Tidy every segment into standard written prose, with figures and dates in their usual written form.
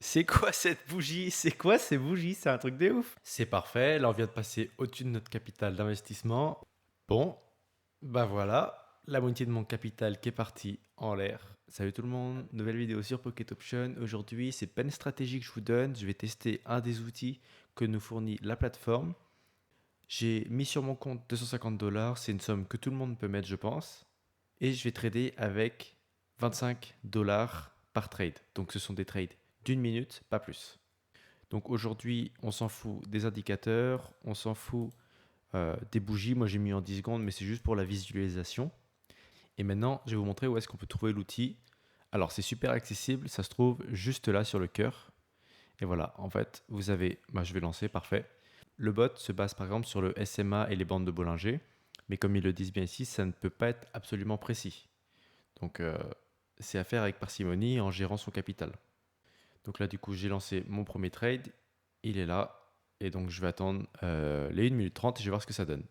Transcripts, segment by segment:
C'est quoi cette bougie? C'est quoi ces bougies? C'est un truc de ouf. C'est parfait. Là, on vient de passer au-dessus de notre capital d'investissement. Bon, bah voilà, la moitié de mon capital qui est parti en l'air. Salut tout le monde, nouvelle vidéo sur Pocket Option. Aujourd'hui, c'est pas une stratégie que je vous donne. Je vais tester un des outils que nous fournit la plateforme. J'ai mis sur mon compte 250 dollars. C'est une somme que tout le monde peut mettre, je pense. Et je vais trader avec 25 dollars par trade. Donc, ce sont des trades d'une minute, pas plus. Donc aujourd'hui, on s'en fout des indicateurs, on s'en fout des bougies. Moi, j'ai mis en 10 secondes, mais c'est juste pour la visualisation. Et maintenant, je vais vous montrer où est-ce qu'on peut trouver l'outil. Alors, c'est super accessible, ça se trouve juste là sur le cœur. Et voilà, en fait, vous avez, je vais lancer, parfait. Le bot se base par exemple sur le SMA et les bandes de Bollinger, mais comme ils le disent bien ici, ça ne peut pas être absolument précis. Donc, c'est à faire avec parcimonie en gérant son capital. Donc là, du coup, j'ai lancé mon premier trade. Il est là. Et donc, je vais attendre les 1 minute 30 et je vais voir ce que ça donne.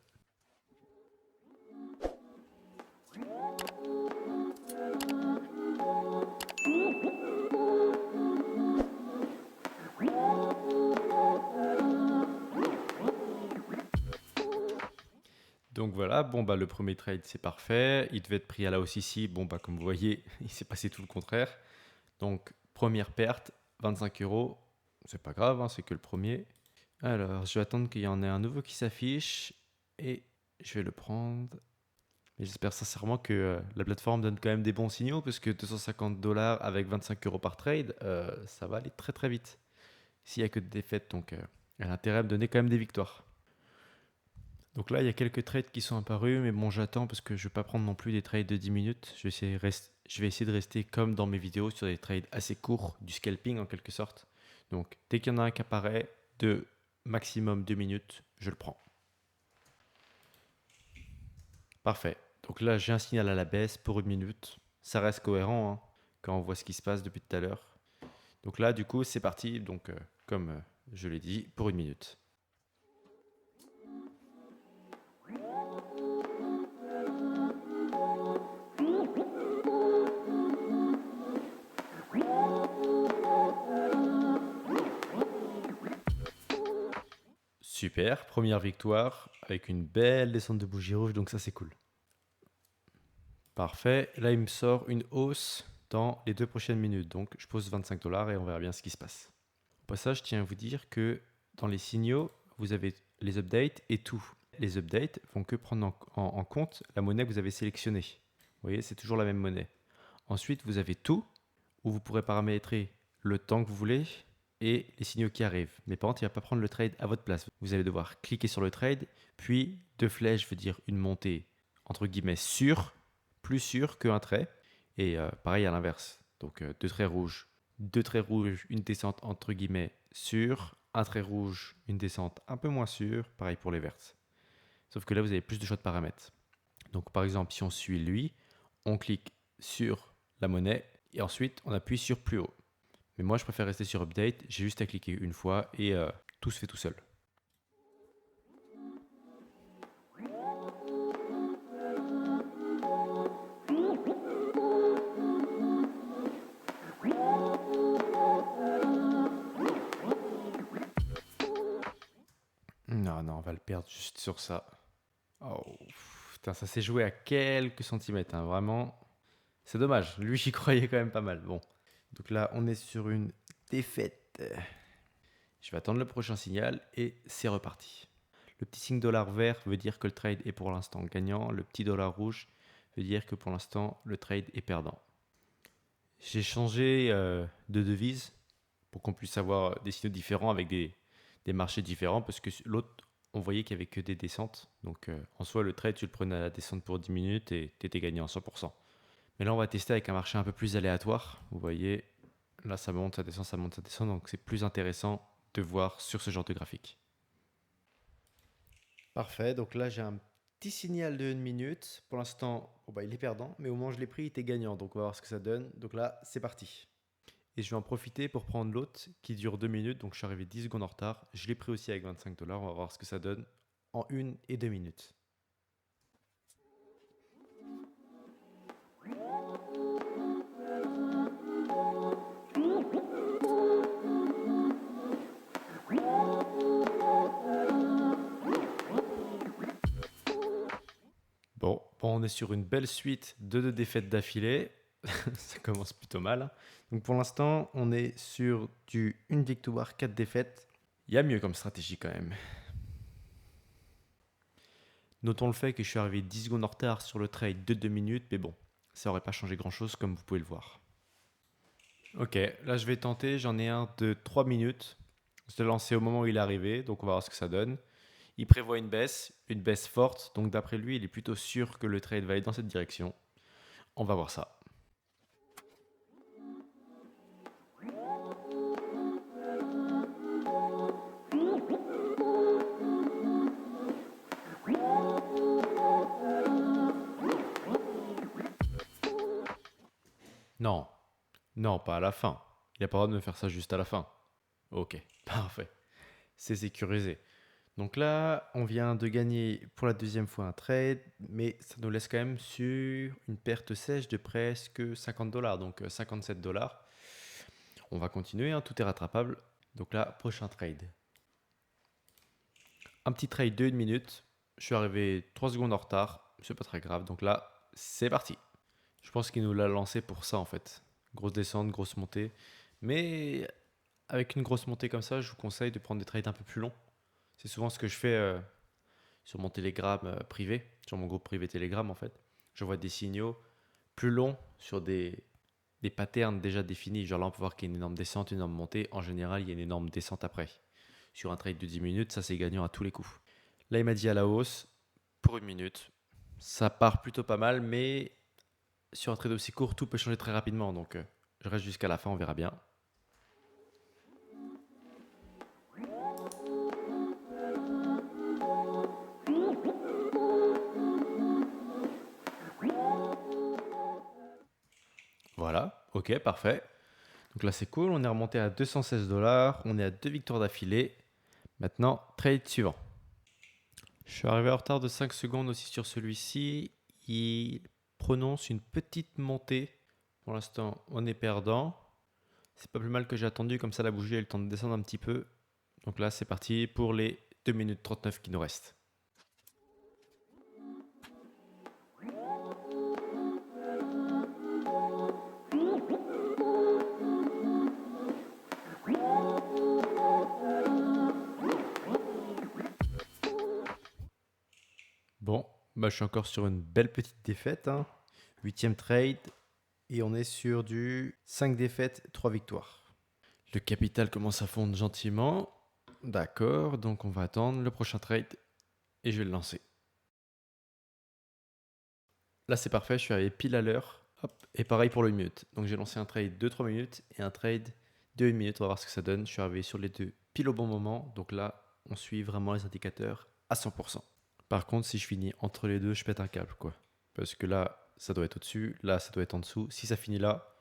Donc voilà, bon bah le premier trade c'est parfait, il devait être pris à la hausse ici, bon bah comme vous voyez, il s'est passé tout le contraire. Donc première perte, 25 euros, c'est pas grave, hein, c'est que le premier. Alors je vais attendre qu'il y en ait un nouveau qui s'affiche et je vais le prendre. Mais j'espère sincèrement que la plateforme donne quand même des bons signaux parce que 250 dollars avec 25 euros par trade, ça va aller très très vite. S'il n'y a que des défaites, donc elle a intérêt à me donner quand même des victoires. Donc là, il y a quelques trades qui sont apparus, mais bon, j'attends parce que je ne vais pas prendre non plus des trades de 10 minutes. Je vais essayer de rester comme dans mes vidéos sur des trades assez courts, du scalping en quelque sorte. Donc dès qu'il y en a un qui apparaît de maximum 2 minutes, je le prends. Parfait. Donc là, j'ai un signal à la baisse pour 1 minute. Ça reste cohérent hein, quand on voit ce qui se passe depuis tout à l'heure. Donc là, du coup, c'est parti. Donc, comme je l'ai dit, pour 1 minute. Super, première victoire avec une belle descente de bougie rouge, donc ça c'est cool. Parfait, là il me sort une hausse dans les 2 prochaines minutes, donc je pose 25 dollars et on verra bien ce qui se passe. Au passage, je tiens à vous dire que dans les signaux, vous avez les updates et tout. Les updates vont que prendre en compte la monnaie que vous avez sélectionnée. Vous voyez, c'est toujours la même monnaie. Ensuite, vous avez tout, où vous pourrez paramétrer le temps que vous voulez et les signaux qui arrivent. Mais par contre, il ne va pas prendre le trade à votre place. Vous allez devoir cliquer sur le trade, puis 2 flèches veut dire une montée, entre guillemets, sûre, plus sûre qu'un trait. Et pareil à l'inverse. Donc 2 traits rouges, 2 traits rouges, une descente entre guillemets sûre, un trait rouge, une descente un peu moins sûre, pareil pour les vertes. Sauf que là, vous avez plus de choix de paramètres. Donc par exemple, si on suit lui, on clique sur la monnaie et ensuite on appuie sur plus haut. Mais moi, je préfère rester sur Update. J'ai juste à cliquer une fois et tout se fait tout seul. Non, non, on va le perdre juste sur ça. Oh, putain, ça s'est joué à quelques centimètres, hein, vraiment. C'est dommage, lui j'y croyais quand même pas mal. Bon, donc là on est sur une défaite. Je vais attendre le prochain signal et c'est reparti. Le petit signe dollar vert veut dire que le trade est pour l'instant gagnant. Le petit dollar rouge veut dire que pour l'instant le trade est perdant. J'ai changé de devise pour qu'on puisse avoir des signaux différents avec des marchés différents parce que l'autre, on voyait qu'il n'y avait que des descentes. Donc en soi, le trade, tu le prenais à la descente pour 10 minutes et tu étais gagnant à 100%. Mais là, on va tester avec un marché un peu plus aléatoire. Vous voyez, là, ça monte, ça descend, ça monte, ça descend. Donc c'est plus intéressant de voir sur ce genre de graphique. Parfait, donc là j'ai un petit signal de 1 minute. Pour l'instant, il est perdant, mais au moment où je l'ai pris, il était gagnant. Donc on va voir ce que ça donne. Donc là, c'est parti. Et je vais en profiter pour prendre l'autre qui dure 2 minutes. Donc je suis arrivé 10 secondes en retard. Je l'ai pris aussi avec 25 dollars. On va voir ce que ça donne en 1 et 2 minutes. On est sur une belle suite de 2 défaites d'affilée. Ça commence plutôt mal, hein. Donc pour l'instant, on est sur du 1 victoire, 4 défaites. Il y a mieux comme stratégie quand même. Notons le fait que je suis arrivé 10 secondes en retard sur le trade de 2 minutes, mais bon, ça n'aurait pas changé grand-chose comme vous pouvez le voir. Ok, là je vais tenter, j'en ai un de 3 minutes. Je l'ai lancé au moment où il est arrivé, donc on va voir ce que ça donne. Il prévoit une baisse forte, donc d'après lui, il est plutôt sûr que le trade va aller dans cette direction. On va voir ça. Non, non, pas à la fin. Il n'a pas le droit de me faire ça juste à la fin. Ok, parfait. C'est sécurisé. Donc là, on vient de gagner pour la deuxième fois un trade, mais ça nous laisse quand même sur une perte sèche de presque 50 dollars, donc 57 dollars. On va continuer, hein, tout est rattrapable. Donc là, prochain trade. Un petit trade de 1 minute. Je suis arrivé 3 secondes en retard, c'est pas très grave. Donc là, c'est parti. Je pense qu'il nous l'a lancé pour ça en fait. Grosse descente, grosse montée. Mais avec une grosse montée comme ça, je vous conseille de prendre des trades un peu plus longs. C'est souvent ce que je fais sur mon Telegram privé, sur mon groupe privé Telegram en fait. Je vois des signaux plus longs sur des patterns déjà définis. Genre là, on peut voir qu'il y a une énorme descente, une énorme montée. En général, il y a une énorme descente après. Sur un trade de 10 minutes, ça c'est gagnant à tous les coups. Là, il m'a dit à la hausse pour 1 minute. Ça part plutôt pas mal, mais sur un trade aussi court, tout peut changer très rapidement. Donc, je reste jusqu'à la fin, on verra bien. Voilà, ok, parfait. Donc là, c'est cool. On est remonté à 216 dollars. On est à 2 victoires d'affilée. Maintenant, trade suivant. Je suis arrivé en retard de 5 secondes aussi sur celui-ci. Il prononce une petite montée. Pour l'instant, on est perdant. C'est pas plus mal que j'ai attendu. Comme ça, la bougie a eu le temps de descendre un petit peu. Donc là, c'est parti pour les 2 minutes 39 qui nous restent. Bon, bah, je suis encore sur une belle petite défaite, hein. 8e trade. Et on est sur du 5 défaites, 3 victoires. Le capital commence à fondre gentiment. D'accord, donc on va attendre le prochain trade et je vais le lancer. Là, c'est parfait, je suis arrivé pile à l'heure. Hop, et pareil pour le 1 minute. Donc j'ai lancé un trade de 3 minutes et un trade de 1 minute. On va voir ce que ça donne. Je suis arrivé sur les deux pile au bon moment. Donc là, on suit vraiment les indicateurs à 100%. Par contre, si je finis entre les deux, je pète un câble, quoi. Parce que là, ça doit être au-dessus. Là, ça doit être en dessous. Si ça finit là,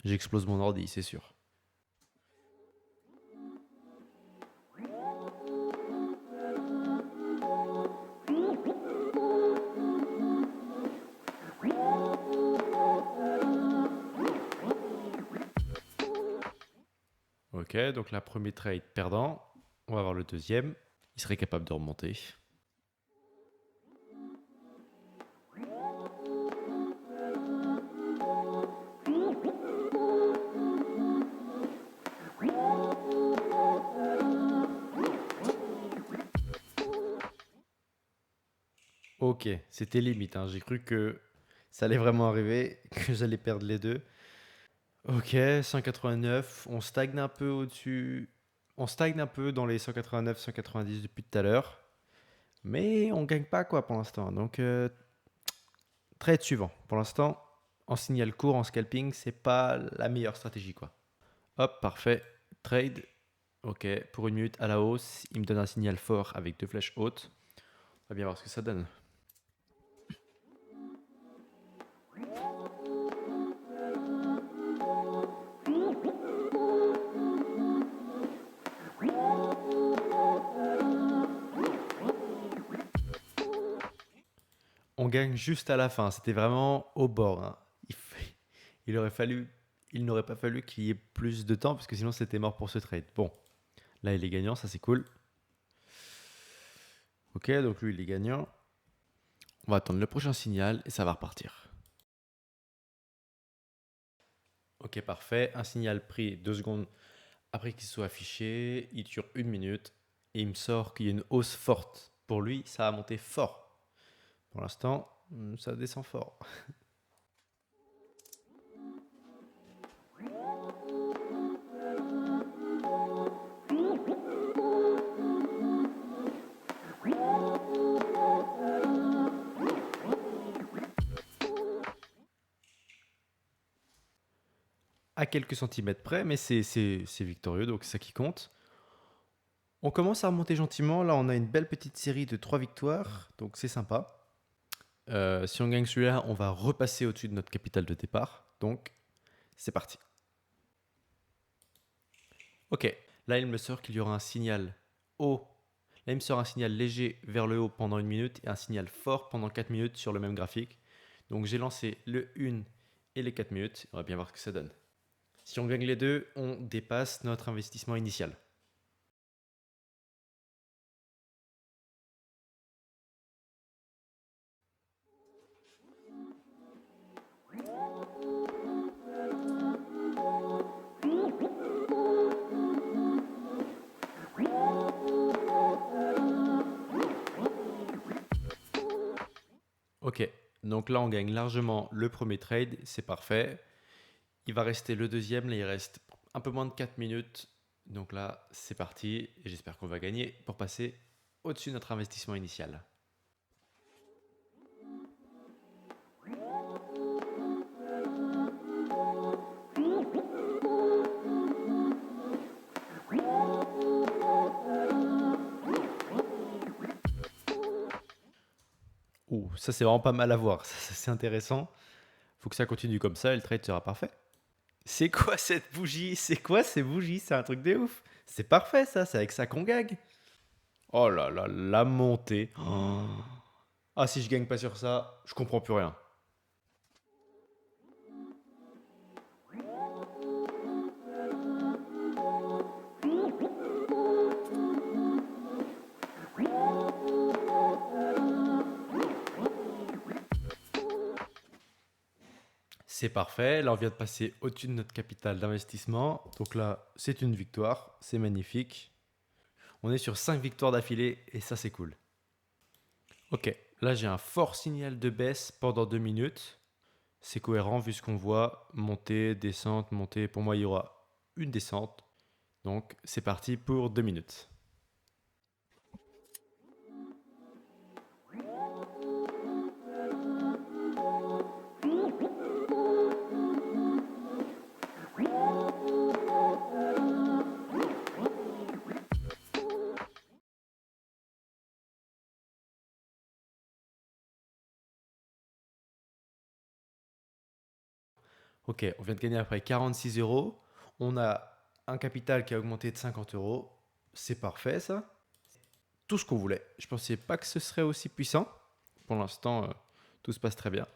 j'explose mon ordi, c'est sûr. Ok, donc la première trade perdant. On va voir le deuxième. Il serait capable de remonter. Ok, c'était limite, hein. J'ai cru que ça allait vraiment arriver, que j'allais perdre les deux. Ok, 189. On stagne un peu au-dessus. On stagne un peu dans les 189, 190 depuis tout à l'heure. Mais on gagne pas quoi pour l'instant. Donc, trade suivant. Pour l'instant, en signal court, en scalping, c'est pas la meilleure stratégie quoi. Hop, parfait. Trade. Ok, pour 1 minute à la hausse. Il me donne un signal fort avec 2 flèches hautes. On va bien voir ce que ça donne. On gagne juste à la fin. C'était vraiment au bord, hein. Il aurait fallu, il n'aurait pas fallu qu'il y ait plus de temps parce que sinon c'était mort pour ce trade. Bon, là il est gagnant, ça c'est cool. Ok, donc lui il est gagnant. On va attendre le prochain signal et ça va repartir. Ok, parfait. Un signal pris 2 secondes après qu'il soit affiché. Il dure 1 minute et il me sort qu'il y a une hausse forte. Pour lui, ça a monté fort. Pour l'instant, ça descend fort. À quelques centimètres près, mais c'est victorieux, donc c'est ça qui compte. On commence à remonter gentiment. Là, on a une belle petite série de 3 victoires, donc c'est sympa. Si on gagne celui-là, on va repasser au-dessus de notre capital de départ. Donc, c'est parti. Ok, là, il me sort qu'il y aura un signal haut. Là, il me sort un signal léger vers le haut pendant 1 minute et un signal fort pendant 4 minutes sur le même graphique. Donc, j'ai lancé le 1 et les 4 minutes. On va bien voir ce que ça donne. Si on gagne les deux, on dépasse notre investissement initial. Ok, donc là on gagne largement le premier trade, c'est parfait. Il va rester le deuxième, là il reste un peu moins de 4 minutes. Donc là c'est parti et j'espère qu'on va gagner pour passer au-dessus de notre investissement initial. Ouh, ça c'est vraiment pas mal à voir, ça, c'est intéressant. Faut que ça continue comme ça et le trade sera parfait. C'est quoi cette bougie? C'est quoi ces bougies? C'est un truc de ouf. C'est parfait ça, c'est avec ça qu'on gagne. Oh là là, la montée. Oh. Ah, si je gagne pas sur ça, je comprends plus rien. C'est parfait. Là, on vient de passer au-dessus de notre capital d'investissement. Donc là, c'est une victoire. C'est magnifique. On est sur 5 victoires d'affilée et ça, c'est cool. Ok, là, j'ai un fort signal de baisse pendant 2 minutes. C'est cohérent vu ce qu'on voit. Montée, descente, montée. Pour moi, il y aura une descente. Donc, c'est parti pour 2 minutes. Ok, on vient de gagner après 46 euros. On a un capital qui a augmenté de 50 euros. C'est parfait, ça. Tout ce qu'on voulait. Je pensais pas que ce serait aussi puissant. Pour l'instant, tout se passe très bien.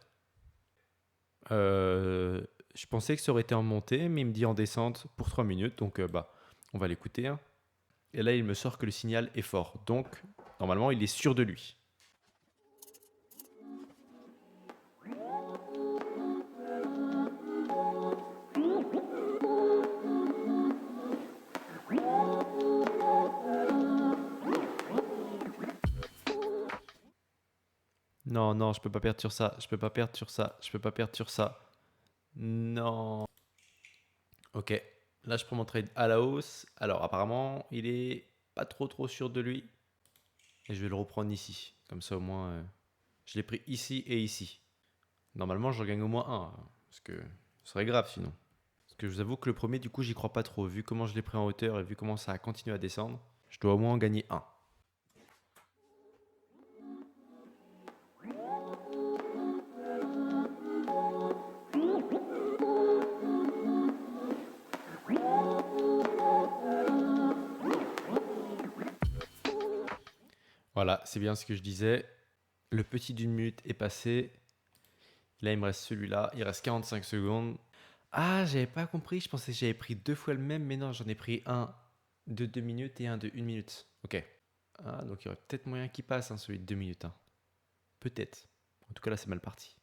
Euh, je pensais que ça aurait été en montée, mais il me dit en descente pour 3 minutes. Donc, on va l'écouter, hein. Et là, il me sort que le signal est fort. Donc, normalement, il est sûr de lui. Non, non, je peux pas perdre sur ça. Je peux pas perdre sur ça. Je peux pas perdre sur ça. Non. Ok. Là, je prends mon trade à la hausse. Alors, apparemment, il est pas trop sûr de lui. Et je vais le reprendre ici. Comme ça, au moins, je l'ai pris ici et ici. Normalement, j'en gagne au moins un, hein, parce que ce serait grave sinon. Parce que je vous avoue que le premier, du coup, j'y crois pas trop. Vu comment je l'ai pris en hauteur et vu comment ça a continué à descendre, je dois au moins en gagner un. Voilà, c'est bien ce que je disais. Le petit d'une minute est passé. Là, il me reste celui-là. Il reste 45 secondes. Ah, j'avais pas compris. Je pensais que j'avais pris 2 fois le même, mais non, j'en ai pris un de 2 minutes et un de 1 minute. Ok. Ah, donc il y aurait peut-être moyen qu'il passe, hein, celui de 2 minutes, hein. Peut-être. En tout cas là c'est mal parti.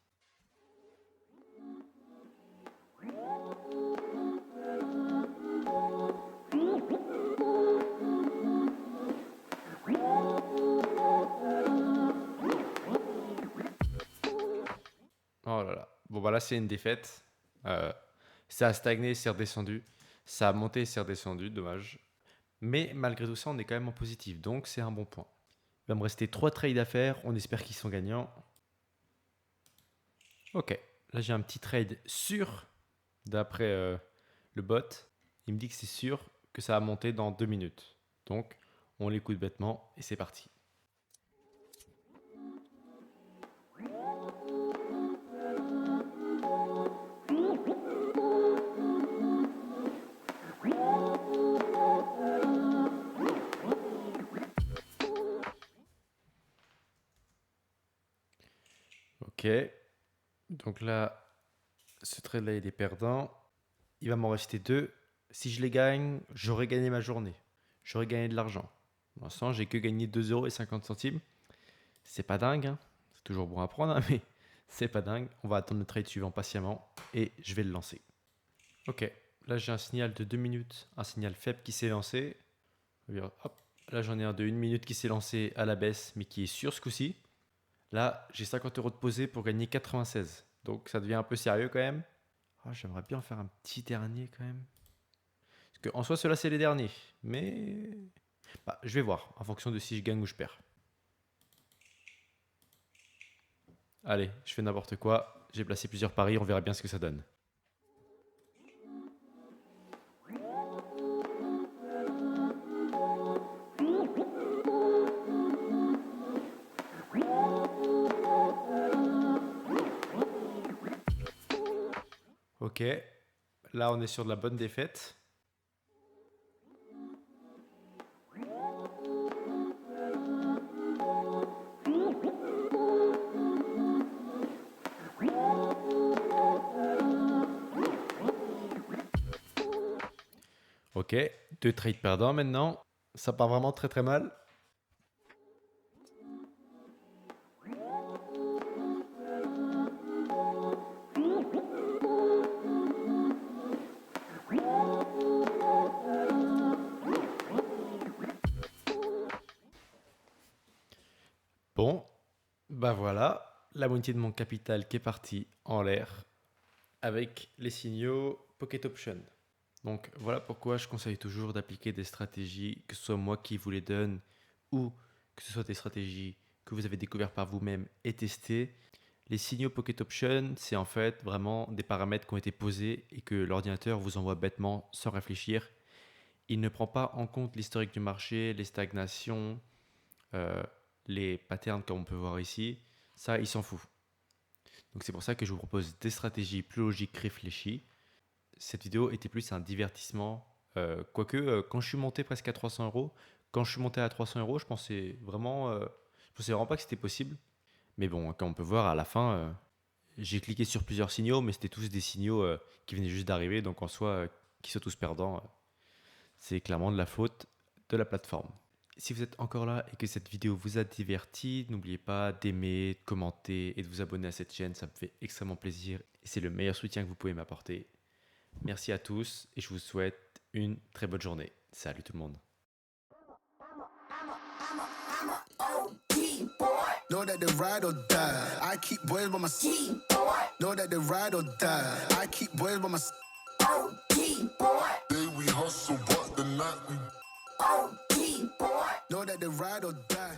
Oh là là. Bon bah là c'est une défaite. Ça a stagné, c'est redescendu. Ça a monté, c'est redescendu, dommage. Mais malgré tout ça, on est quand même en positif, donc c'est un bon point. Il va me rester 3 trades à faire, on espère qu'ils sont gagnants. Ok, là j'ai un petit trade sûr, d'après le bot. Il me dit que c'est sûr que ça va monter dans 2 minutes. Donc on l'écoute bêtement et c'est parti. Ok, donc là, ce trade-là, il est perdant. Il va m'en rester 2. Si je les gagne, j'aurai gagné ma journée. J'aurai gagné de l'argent. Pour l'instant, j'ai que gagné 2,50 €. C'est pas dingue, hein. C'est toujours bon à prendre, hein, mais c'est pas dingue. On va attendre le trade suivant patiemment et je vais le lancer. Ok, là j'ai un signal de 2 minutes, un signal faible qui s'est lancé. Hop. Là j'en ai un de 1 minute qui s'est lancé à la baisse, mais qui est sûr ce coup-ci. Là, j'ai 50 € de posé pour gagner 96. Donc ça devient un peu sérieux quand même. Oh, j'aimerais bien en faire un petit dernier quand même. Parce qu'en soi, ceux-là, c'est les derniers. Mais bah, je vais voir en fonction de si je gagne ou je perds. Allez, je fais n'importe quoi. J'ai placé plusieurs paris, on verra bien ce que ça donne. Ok, là on est sur de la bonne défaite. Ok, 2 trades perdants maintenant. Ça part vraiment très très mal. Bon, bah voilà, la moitié de mon capital qui est parti en l'air avec les signaux Pocket Option. Donc voilà pourquoi je conseille toujours d'appliquer des stratégies, que ce soit moi qui vous les donne ou que ce soit des stratégies que vous avez découvertes par vous-même et testées. Les signaux Pocket Option, c'est en fait vraiment des paramètres qui ont été posés et que l'ordinateur vous envoie bêtement sans réfléchir. Il ne prend pas en compte l'historique du marché, les stagnations, euh, les patterns comme on peut voir ici. Ça, il s'en fout. Donc c'est pour ça que je vous propose des stratégies plus logiques, réfléchies. Cette vidéo était plus un divertissement. Quoique, quand je suis monté presque à 300 €, quand je suis monté à 300 €, je pensais vraiment pas que c'était possible. Mais bon, comme on peut voir à la fin, j'ai cliqué sur plusieurs signaux, mais c'était tous des signaux qui venaient juste d'arriver. Donc en soi, qu'ils soient tous perdants, c'est clairement de la faute de la plateforme. Si vous êtes encore là et que cette vidéo vous a diverti, n'oubliez pas d'aimer, de commenter et de vous abonner à cette chaîne. Ça me fait extrêmement plaisir et c'est le meilleur soutien que vous pouvez m'apporter. Merci à tous et je vous souhaite une très bonne journée. Salut tout le monde. Know that they ride or die. I keep boys by my side. Know that they ride or die. I keep boys by my side. OG boy. Day we hustle, but the night we OG boy. Know that they ride or die.